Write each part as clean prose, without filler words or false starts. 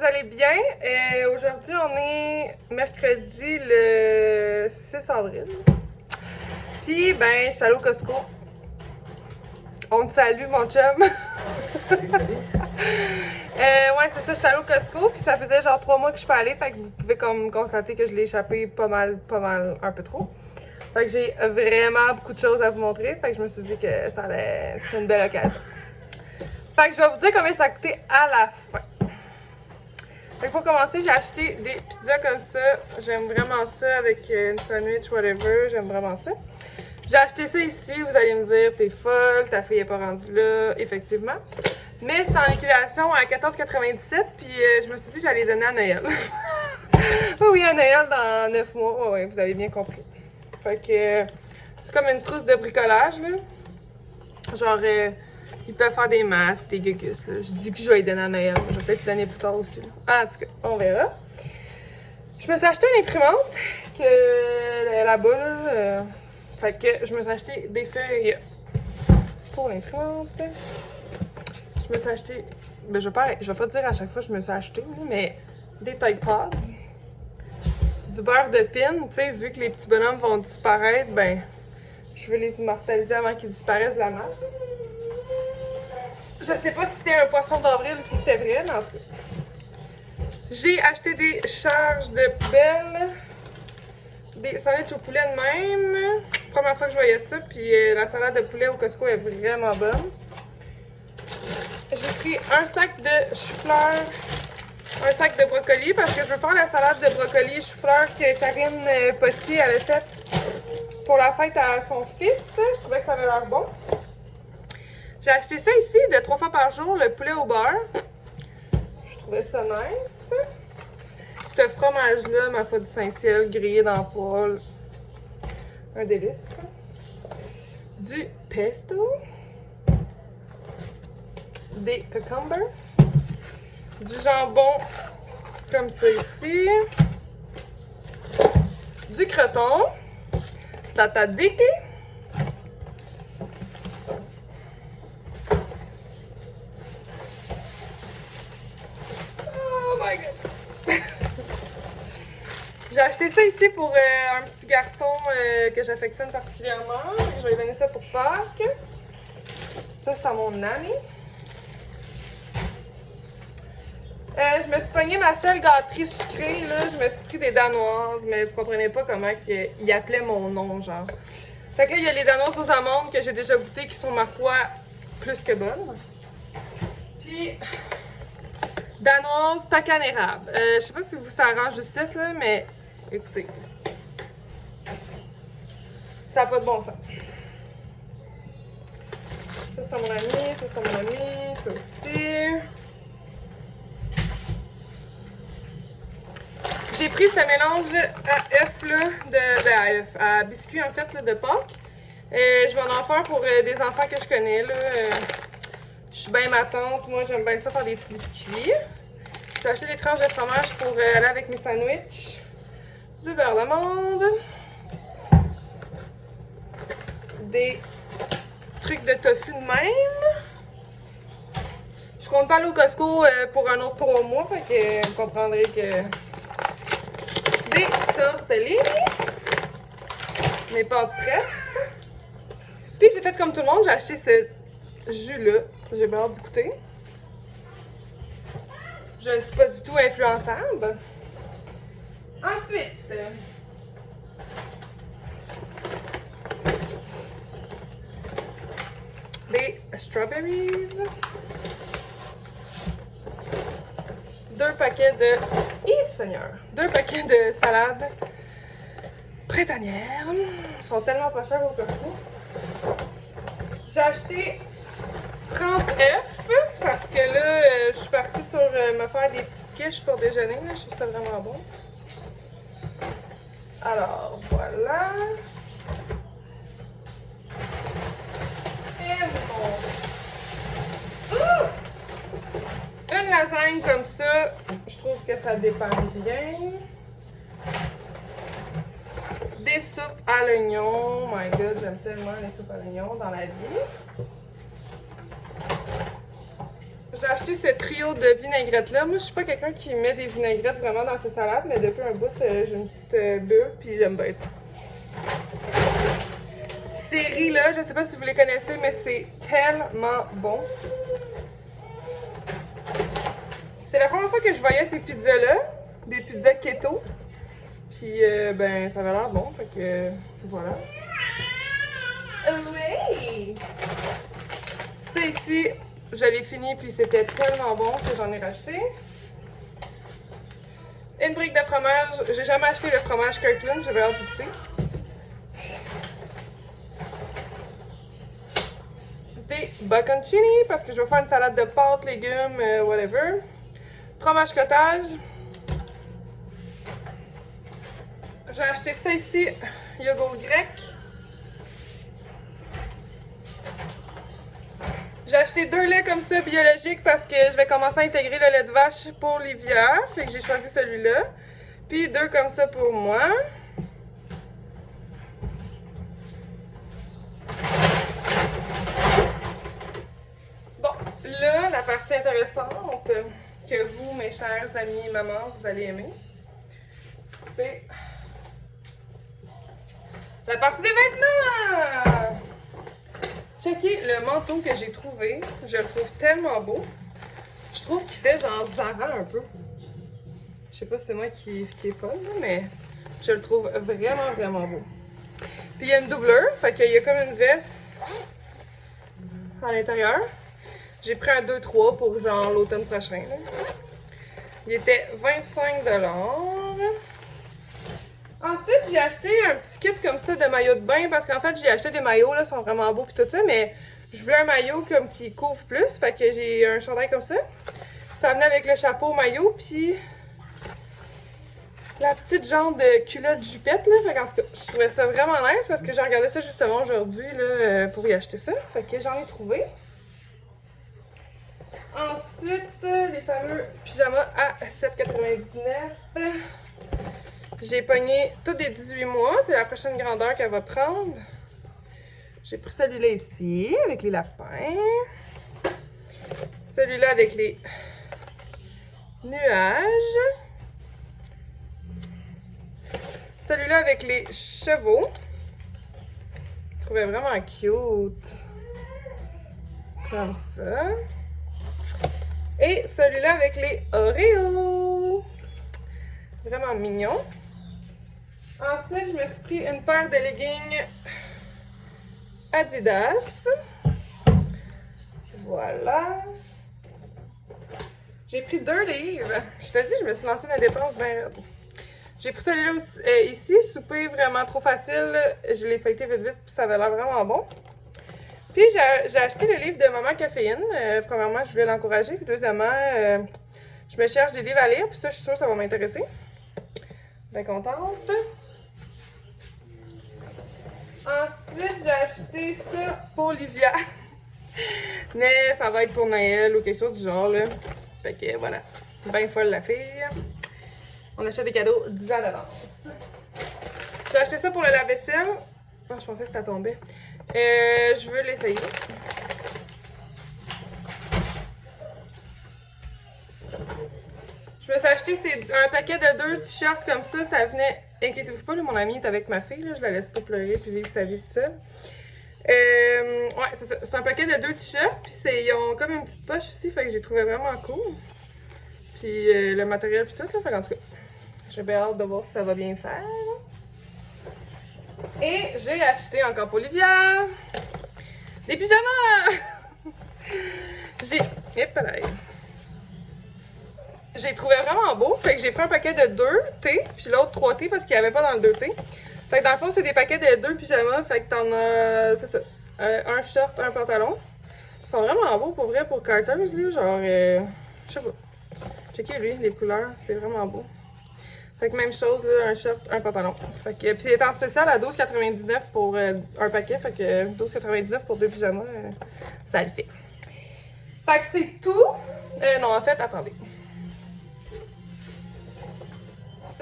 vous allez bien. Aujourd'hui, on est mercredi le 6 avril. Puis, ben, je suis allée au Costco. On te salue, mon chum. Salut, salut. Ouais, c'est ça, je suis allée au Costco. Puis, ça faisait genre 3 mois que je suis pas allée. Fait que vous pouvez comme constater que je l'ai échappé pas mal, un peu trop. Fait que j'ai vraiment beaucoup de choses à vous montrer. Fait que je me suis dit que ça allait être une belle occasion. Fait que je vais vous dire combien ça a coûté à la fin. Fait que pour commencer, j'ai acheté des pizzas comme ça. J'aime vraiment ça avec une sandwich, whatever. J'aime vraiment ça. J'ai acheté ça ici. Vous allez me dire, t'es folle, ta fille est pas rendue là. Effectivement. Mais c'est en liquidation à 14,97. Puis je me suis dit que j'allais les donner à Noël. Oui, à Noël dans 9 mois. Ouais, vous avez bien compris. Fait que c'est comme une trousse de bricolage, là. Genre, ils peuvent faire des masques, des gugus, là. Je dis que je vais les donner à Noël, mais je vais peut-être les donner plus tard aussi, là. Ah, en tout cas, on verra. Je me suis acheté une imprimante là-bas, là. Fait que je me suis acheté des feuilles pour l'imprimante. Je me suis acheté, ben je vais pas dire à chaque fois que je me suis acheté, mais des Tide Pods. Du beurre de pin, tu sais, vu que les petits bonhommes vont disparaître, ben, je veux les immortaliser avant qu'ils disparaissent de la malle. Je sais pas si c'était un poisson d'avril ou si c'était vrai, mais en tout cas. J'ai acheté des charges de poubelle, des sandwichs au poulet de même. Première fois que je voyais ça, puis la salade de poulet au Costco est vraiment bonne. J'ai pris un sac de chou-fleur, un sac de brocoli, parce que je veux faire la salade de brocoli et chou-fleur que Karine Potier avait faite pour la fête à son fils. Je trouvais que ça avait l'air bon. J'ai acheté ça ici de 3 fois par jour, le poulet au beurre. Je trouvais ça nice. Ce fromage-là, ma foi du Saint-Ciel, grillé dans le poêle. Un délice. Du pesto. Des cucumbers. Du jambon, comme ça ici. Du croton. Tatadiki. J'ai acheté ça ici pour un petit garçon que j'affectionne particulièrement. Je vais lui donner ça pour Pâques. Ça, c'est à mon ami. Je me suis pogné ma seule gâterie sucrée, là. Je me suis pris des danoises, mais vous comprenez pas comment il appelait mon nom, genre. Fait que là, il y a les danoises aux amandes que j'ai déjà goûtées qui sont, ma foi, plus que bonnes. Puis, danoise pacane érable. Je sais pas si ça rend justice, là, mais écoutez. Ça n'a pas de bon sens. Ça, c'est à mon ami, ça, c'est à mon ami, ça aussi. J'ai pris ce mélange à œufs, là, à biscuits, en fait, là, de Pâques. Je vais en faire pour des enfants que je connais, là. Je suis bien ma tante. Moi, j'aime bien ça faire des petits biscuits. J'ai acheté des tranches de fromage pour aller avec mes sandwichs. Du beurre d'amande. Des trucs de tofu de même. Je compte pas aller au Costco pour un autre 3 mois, fait que vous comprendrez que... Des tortellini. Mes pâtes prêtes. Puis j'ai fait comme tout le monde, j'ai acheté ce jus-là. J'ai bien hâte d'y goûter. Je ne suis pas du tout influençable. Ensuite, des strawberries. 2 paquets de... Seigneur! 2 paquets de salade printanière. Ils sont tellement pas chers au Costco. J'ai acheté 30 œufs parce que là, je suis partie sur me faire des petites quiches pour déjeuner. Là. Je trouve ça vraiment bon. Alors, voilà. Et mon... Une lasagne comme ça, je trouve que ça dépend bien. Des soupes à l'oignon. Oh my god, j'aime tellement les soupes à l'oignon dans la vie. J'ai acheté ce trio de vinaigrettes là. Moi, je suis pas quelqu'un qui met des vinaigrettes vraiment dans ses salades, mais depuis un bout, j'ai une petite bulle, puis j'aime bien ça. Ces riz là, je sais pas si vous les connaissez, mais c'est tellement bon. C'est la première fois que je voyais ces pizzas là, des pizzas keto. Puis ben ça avait l'air bon, fait que voilà. Oui! Ça ici, je l'ai fini puis c'était tellement bon que j'en ai racheté. Une brique de fromage, j'ai jamais acheté le fromage Kirkland, j'avais hâte d'y goûter. Des bocconcini parce que je vais faire une salade de pâtes, légumes, whatever. Fromage cottage. J'ai acheté ça ici, yogourt grec. J'ai acheté 2 laits comme ça biologiques parce que je vais commencer à intégrer le lait de vache pour Livia. Fait que j'ai choisi celui-là. Puis 2 comme ça pour moi. Bon, là, la partie intéressante que vous, mes chers amis et mamans, vous allez aimer, c'est la partie des vêtements! Checkez le manteau que j'ai trouvé. Je le trouve tellement beau. Je trouve qu'il fait genre Zara un peu. Je sais pas si c'est moi qui est folle, mais je le trouve vraiment, vraiment beau. Puis il y a une doubleur, fait qu'il y a comme une veste à l'intérieur. J'ai pris un 2-3 pour genre l'automne prochain. Là. Il était 25$. Ensuite, j'ai acheté un petit kit comme ça de maillot de bain parce qu'en fait, j'ai acheté des maillots, là, sont vraiment beaux pis tout ça, mais je voulais un maillot comme qui couvre plus, fait que j'ai un chandail comme ça. Ça venait avec le chapeau maillot puis la petite genre de culotte jupette, là. Fait qu'en tout cas, je trouvais ça vraiment nice parce que j'ai regardé ça justement aujourd'hui, là, pour y acheter ça. Fait que j'en ai trouvé. Ensuite, les fameux pyjamas à 7,99$. J'ai pogné tous des 18 mois, c'est la prochaine grandeur qu'elle va prendre. J'ai pris celui-là ici, avec les lapins. Celui-là avec les nuages. Celui-là avec les chevaux. Je trouvais vraiment cute. Comme ça. Et celui-là avec les Oreos. Vraiment mignon. Ensuite, je me suis pris une paire de leggings Adidas. Voilà. J'ai pris 2 livres. Je te dis, je me suis lancée dans la dépense bien raide. J'ai pris celui-là ici, souper vraiment trop facile. Je l'ai feuilleté vite vite, puis ça avait l'air vraiment bon. Puis j'ai acheté le livre de Maman Caféine. Premièrement, je voulais l'encourager. Puis deuxièmement, je me cherche des livres à lire. Puis ça, je suis sûre que ça va m'intéresser. Bien contente. Ensuite, j'ai acheté ça pour Livia. Mais ça va être pour Noël ou quelque chose du genre, là. Fait que voilà. Bien folle la fille. On achète des cadeaux 10 ans d'avance. J'ai acheté ça pour le lave-vaisselle. Oh, je pensais que ça tombait. Je veux l'essayer. Je me suis acheté un paquet de 2 t-shirts comme ça. Ça venait. Inquiétez-vous pas, là, mon ami est avec ma fille. Là, je la laisse pas pleurer puis vivre sa vie toute seule. Ouais, c'est ça. C'est un paquet de 2 t-shirts. Puis ils ont comme une petite poche aussi. Fait que j'ai trouvé vraiment cool. Puis le matériel puis tout. Là, fait en tout cas, j'ai bien hâte de voir si ça va bien faire. Et j'ai acheté encore pour Olivia des pyjamas! J'ai trouvé vraiment beau, fait que j'ai pris un paquet de 2 T, puis l'autre 3 T parce qu'il n'y avait pas dans le 2 T. Fait que dans le fond, c'est des paquets de 2 pyjamas, fait que t'en as, c'est ça, un short, un pantalon. Ils sont vraiment beaux pour vrai, pour Carter, genre, je sais pas. Checkez lui, les couleurs, c'est vraiment beau. Fait que même chose, là, un short, un pantalon. Fait que, puis il est en spécial à 12,99$ pour un paquet, fait que 12,99$ pour 2 pyjamas, ça le fait. Fait que c'est tout. Non, en fait, attendez.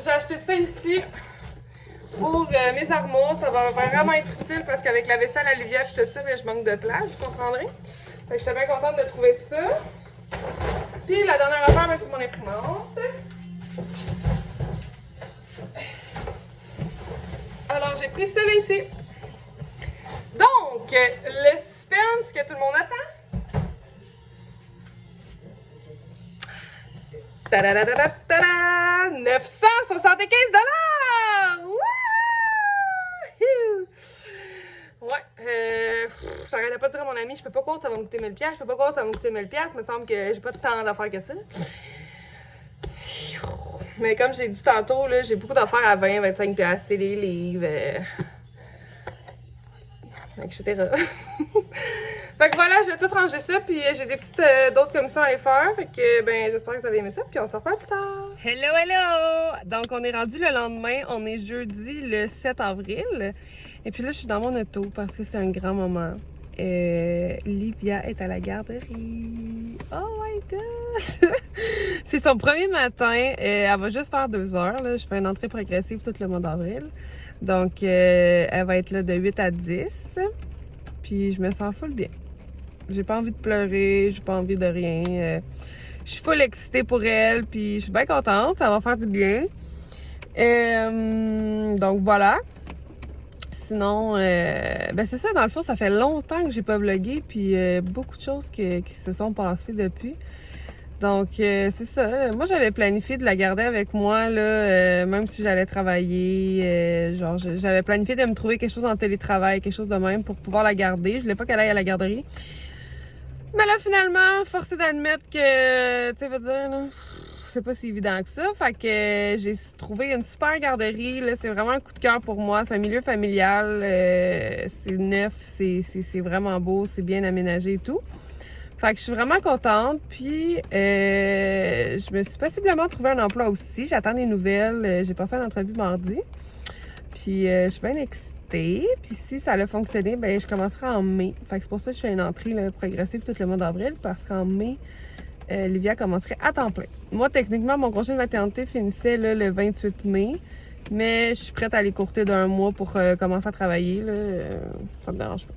J'ai acheté ça ici pour mes armoires. Ça va vraiment être utile parce qu'avec la vaisselle à Livia et tout ça, mais je manque de place, vous comprendrez. Fait que j'étais bien contente de trouver ça. Puis la dernière affaire, ben, c'est mon imprimante. Alors, j'ai pris celle ici. Donc, le suspense que tout le monde attend. Ta-da-da-da-da-da! 975 $! Ouais, j'arrêtais pas de dire à mon ami, je peux pas croire que ça va me coûter 1000$, je peux pas croire que ça va me coûter 1000$, il me semble que j'ai pas tant d'affaires que ça. Mais comme j'ai dit tantôt, là, j'ai beaucoup d'affaires à 20-25$, c'est les livres, etc. Fait que voilà, je vais tout ranger ça, puis j'ai des petites d'autres commissions à aller faire. Fait que ben j'espère que vous avez aimé ça, puis on se reparle plus tard. Hello, hello! Donc on est rendu le lendemain, on est jeudi le 7 avril. Et puis là, je suis dans mon auto parce que c'est un grand moment. Livia est à la garderie. Oh my god! C'est son premier matin. Elle va juste faire 2 heures. Là. Je fais une entrée progressive tout le mois d'avril. Donc, elle va être là de 8 à 10. Puis, je me sens full bien. J'ai pas envie de pleurer, j'ai pas envie de rien. Je suis full excitée pour elle, puis je suis bien contente. Ça va faire du bien. Donc, voilà. Sinon, ben c'est ça, dans le fond, ça fait longtemps que j'ai pas vlogué, puis beaucoup de choses qui se sont passées depuis. Donc, c'est ça. Moi, j'avais planifié de la garder avec moi, là, même si j'allais travailler. Genre, j'avais planifié de me trouver quelque chose en télétravail, quelque chose de même pour pouvoir la garder. Je voulais pas qu'elle aille à la garderie. Mais là, finalement, forcé d'admettre que, tu sais, veut dire, là, c'est pas si évident que ça. Fait que j'ai trouvé une super garderie. Là, c'est vraiment un coup de cœur pour moi. C'est un milieu familial. C'est neuf, c'est vraiment beau, c'est bien aménagé et tout. Fait que je suis vraiment contente. Puis, je me suis possiblement trouvé un emploi aussi. J'attends des nouvelles. J'ai passé une entrevue mardi. Puis, je suis bien excitée. Puis, si ça a fonctionné, ben je commencerai en mai. Fait que c'est pour ça que je fais une entrée là, progressive tout le mois d'avril. Parce qu'en mai, Livia commencerait à temps plein. Moi, techniquement, mon congé de maternité finissait là, le 28 mai. Mais je suis prête à l'écourter d'1 mois pour commencer à travailler. Là. Ça me dérange pas.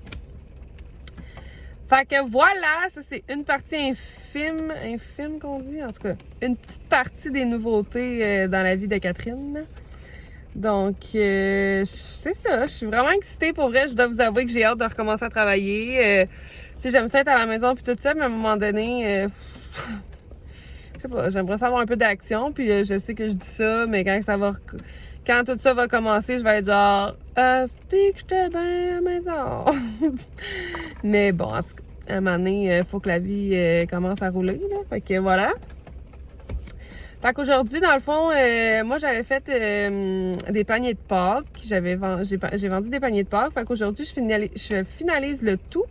Fait que voilà, ça c'est une partie infime qu'on dit, en tout cas, une petite partie des nouveautés dans la vie de Catherine. Donc, c'est ça, je suis vraiment excitée pour vrai, je dois vous avouer que j'ai hâte de recommencer à travailler. Tu sais, j'aime ça être à la maison puis tout ça, mais à un moment donné, je sais pas, j'aimerais savoir un peu d'action, puis je sais que je dis ça, mais quand tout ça va commencer, je vais être genre c'est que j'étais bien à la maison. Mais bon, en tout cas, à un moment donné, il faut que la vie commence à rouler, là. Fait que voilà. Fait qu'aujourd'hui, dans le fond, moi j'avais fait des paniers de Pâques. J'ai vendu des paniers de Pâques. Fait qu'aujourd'hui, je finalise le tout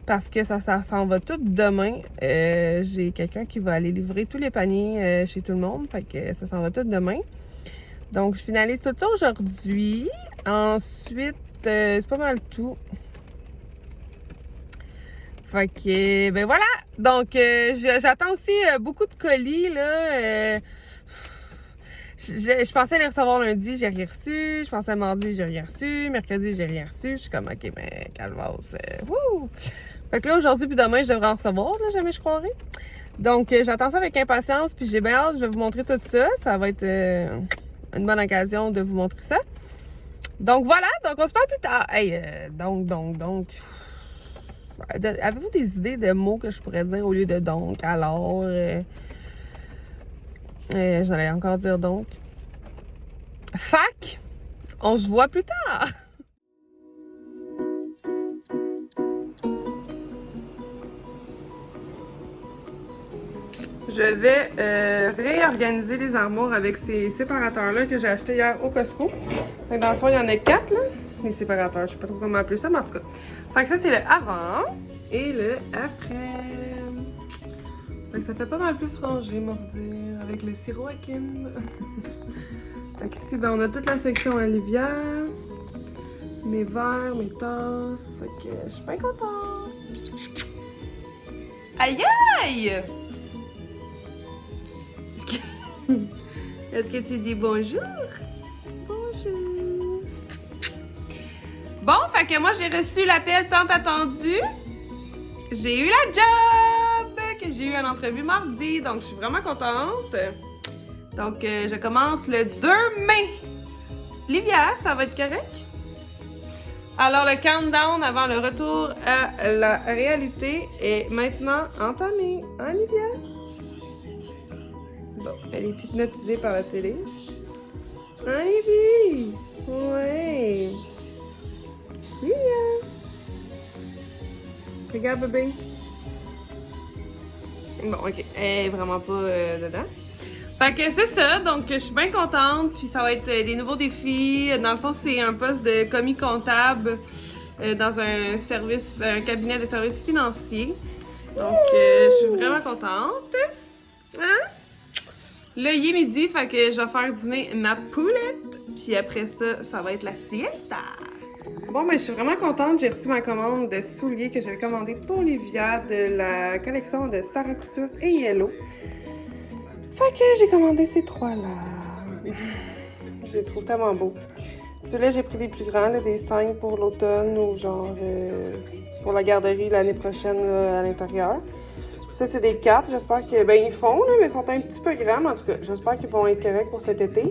parce que ça s'en va tout demain. J'ai quelqu'un qui va aller livrer tous les paniers chez tout le monde. Fait que ça s'en va tout demain. Donc, je finalise tout ça aujourd'hui. Ensuite, c'est pas mal tout. Fait que, ben voilà! Donc, j'attends aussi beaucoup de colis, là. Je pensais les recevoir lundi, j'ai rien reçu. Je pensais mardi, j'ai rien reçu. Mercredi, j'ai rien reçu. Je suis comme, OK, ben, calvasse. Wouh! Fait que là, aujourd'hui puis demain, je devrais en recevoir, là, jamais je croirais. Donc, j'attends ça avec impatience, puis j'ai bien hâte, je vais vous montrer tout ça. Ça va être une bonne occasion de vous montrer ça. Donc, voilà, donc on se parle plus tard. Hey, donc. Avez-vous des idées de mots que je pourrais dire au lieu de donc, alors? J'allais encore dire donc. Fac, on se voit plus tard! Je vais réorganiser les armoires avec ces séparateurs-là que j'ai achetés hier au Costco. Fait que dans le fond, il y en a 4, là. Les séparateurs, je sais pas trop comment appeler ça, mais en tout cas. Fait que ça, c'est le avant et le après. Fait que ça fait pas mal plus rangé, m'en dire, avec le sirop à Kim. Fait qu'ici, ben, on a toute la section Olivia, mes verres, mes tasses. Fait que je suis bien contente. Aïe aïe! Est-ce que tu dis bonjour? Bonjour! Bon, fait que moi j'ai reçu l'appel tant attendu. J'ai eu la job que j'ai eu une entrevue mardi, donc je suis vraiment contente. Donc, je commence le 2 mai. Livia, ça va être correct? Alors, le countdown avant le retour à la réalité est maintenant entamé. Hein, Livia? Bon, elle est hypnotisée par la télé. Hein, Livie? Ouais. Livia? Regarde, bébé. Bon, ok. Elle est vraiment pas dedans. Fait que c'est ça, donc je suis bien contente, puis ça va être des nouveaux défis. Dans le fond, c'est un poste de commis comptable dans un cabinet de services financiers. Donc, je suis vraiment contente. Hein? Là, il est midi, fait que je vais faire dîner ma poulette. Puis après ça, ça va être la siesta. Bon, ben, je suis vraiment contente. J'ai reçu ma commande de souliers que j'avais commandé pour Livia de la collection de Sarah Couture et Yellow. Fait que j'ai commandé ces trois-là. Je les trouve tellement beaux. Celui-là, j'ai pris les plus grands, là, des 5 pour l'automne ou genre pour la garderie l'année prochaine là, à l'intérieur. Ça, c'est des 4. J'espère que. Ben, ils font, là, mais ils sont un petit peu grands. Mais en tout cas, j'espère qu'ils vont être corrects pour cet été.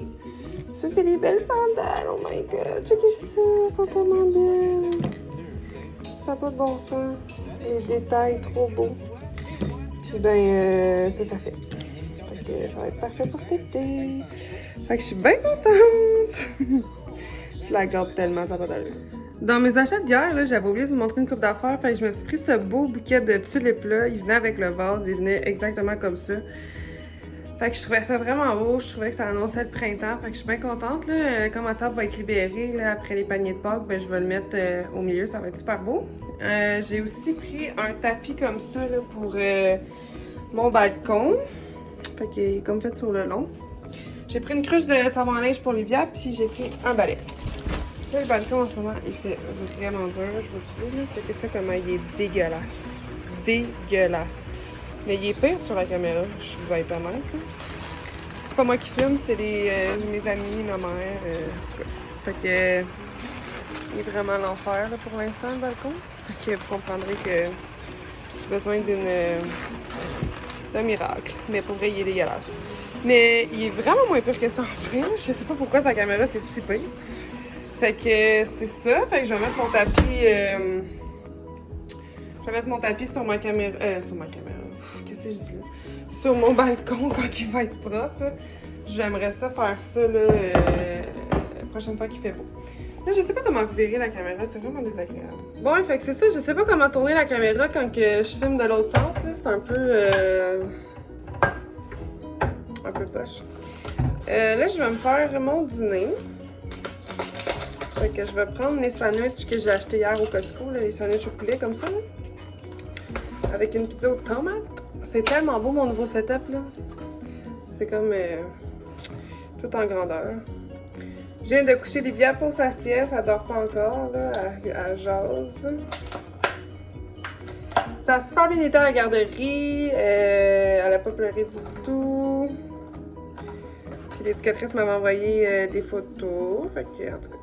Ça, c'est des belles sandales. Oh my god. Checkez ça. Elles sont tellement belles. Ça n'a pas de bon sens. Les détails trop beaux. Puis, ben, ça fait. Ça va être parfait pour cet été. Fait que je suis bien contente. Je la garde tellement, ça va d'allure. Dans mes achats d'hier, j'avais oublié de vous montrer une coupe d'affaires. Fait que je me suis pris ce beau bouquet de tulipes-là. Il venait avec le vase, il venait exactement comme ça. Fait que je trouvais ça vraiment beau. Je trouvais que ça annonçait le printemps. Fait que je suis bien contente. Là. Quand ma table va être libérée là, après les paniers de Pâques, ben, je vais le mettre au milieu. Ça va être super beau. J'ai aussi pris un tapis comme ça là, pour mon balcon. Fait qu'il est comme fait sur le long. J'ai pris une cruche de savon à linge pour Livia, puis j'ai pris un balai. Là, le balcon en ce moment, il fait vraiment dur, je vous le dis. Là. Checkez ça comment il est dégueulasse. Dégueulasse. Mais il est pire sur la caméra, je vais être honnête. C'est pas moi qui filme, c'est mes amis, ma mère, en tout cas. Fait que il est vraiment l'enfer pour l'instant, le balcon. Fait que vous comprendrez que j'ai besoin d'un miracle. Mais pour vrai, il est dégueulasse. Mais il est vraiment moins pire que ça en vrai. Je sais pas pourquoi sa caméra c'est si pire. Fait que c'est ça. Fait que je vais mettre mon tapis. Je vais mettre mon tapis sur ma caméra. Sur ma caméra. Qu'est-ce que je dis là? Sur mon balcon quand il va être propre. J'aimerais ça faire ça là, la prochaine fois qu'il fait beau. Là, je sais pas comment virer la caméra, c'est vraiment désagréable. Bon, fait que c'est ça, je sais pas comment tourner la caméra quand que je filme de l'autre sens, là. C'est un peu poche. Là, je vais me faire mon dîner. Fait que je vais prendre les sandwichs que j'ai achetés hier au Costco, là, les sandwichs au poulet comme ça, là. Avec une pizza aux tomates. C'est tellement beau mon nouveau setup, là. C'est comme tout en grandeur. Je viens de coucher Livia pour sa sieste, elle dort pas encore, là, elle jase. Ça a super bien été à la garderie, elle a pas pleuré du tout. Puis l'éducatrice m'avait envoyé des photos, fait que, en tout cas,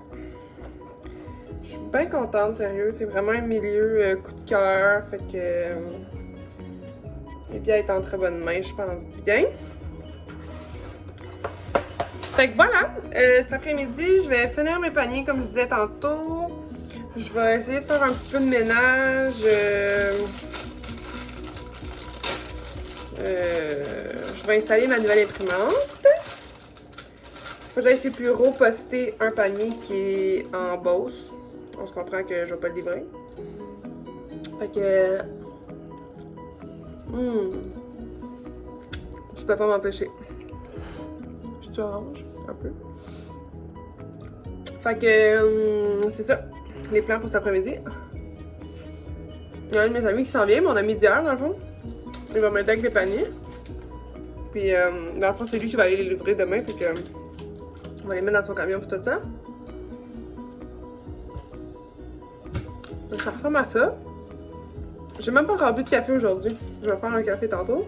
je suis bien contente, sérieux, c'est vraiment un milieu coup de cœur, fait que Livia est en très bonne main, je pense bien. Fait que voilà, cet après-midi, je vais finir mes paniers comme je disais tantôt. Je vais essayer de faire un petit peu de ménage. Je vais installer ma nouvelle imprimante. Faut que j'aille chez Puro poster un panier qui est en Beauce. On se comprend que je vais pas le livrer. Fait que... je peux pas m'empêcher. Je orange un peu. Fait que c'est ça, les plans pour cet après-midi. Il y a un de mes amis qui s'en vient, mon ami d'hier dans le fond. Il va m'aider avec les paniers. Puis dans le fond, c'est lui qui va aller les livrer demain. Fait que on va les mettre dans son camion pour tout ça. Donc, ça ressemble à ça. J'ai même pas rempli de café aujourd'hui. Je vais faire un café tantôt.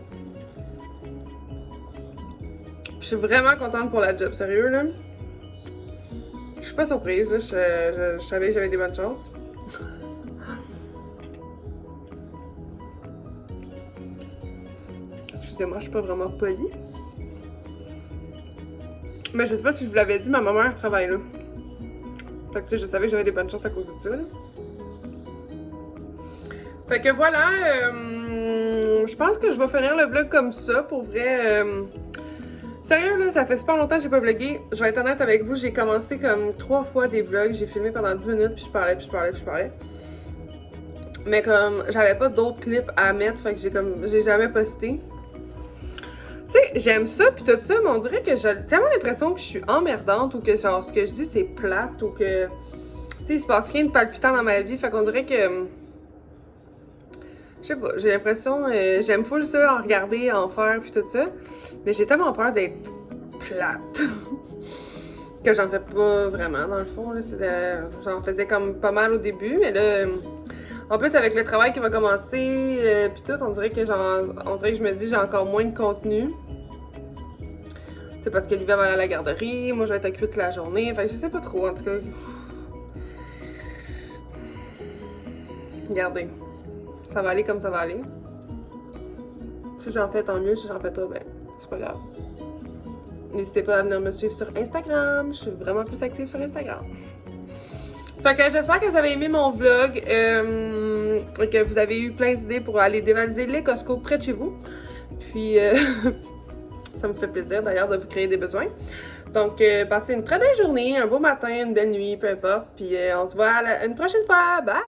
Je suis vraiment contente pour la job, sérieux là. Je suis pas surprise, là. Je savais que j'avais des bonnes chances. Excusez-moi, je suis pas vraiment polie. Mais je sais pas si je vous l'avais dit, ma maman elle travaille là. Fait que tu sais, je savais que j'avais des bonnes chances à cause de ça. Là. Fait que voilà, je pense que je vais finir le vlog comme ça, pour vrai. Sérieux là, ça fait super longtemps que j'ai pas vlogué. Je vais être honnête avec vous, j'ai commencé comme 3 fois des vlogs. J'ai filmé pendant 10 minutes, puis je parlais, puis je parlais, puis je parlais. Mais comme j'avais pas d'autres clips à mettre, fait que j'ai jamais posté. Tu sais, j'aime ça pis tout ça, mais on dirait que j'ai tellement l'impression que je suis emmerdante ou que genre ce que je dis c'est plate ou que tu sais, il se passe rien de palpitant dans ma vie, fait qu'on dirait que je sais pas, j'ai l'impression j'aime full ça en regarder, en faire pis tout ça, mais j'ai tellement peur d'être plate que j'en fais pas vraiment dans le fond là, j'en faisais comme pas mal au début, mais là en plus avec le travail qui va commencer pis tout, on dirait que je me dis j'ai encore moins de contenu. C'est parce que l'hiver va aller à la garderie, moi je vais être occupée toute la journée, enfin je sais pas trop en tout cas. Regardez, ça va aller comme ça va aller. Si j'en fais tant mieux, si j'en fais pas, ben c'est pas grave. N'hésitez pas à venir me suivre sur Instagram, je suis vraiment plus active sur Instagram. Fait que j'espère que vous avez aimé mon vlog et que vous avez eu plein d'idées pour aller dévaliser les Costco près de chez vous. Puis ça me fait plaisir d'ailleurs de vous créer des besoins. Donc passez une très belle journée, un beau matin, une belle nuit, peu importe. Puis on se voit une prochaine fois. Bye!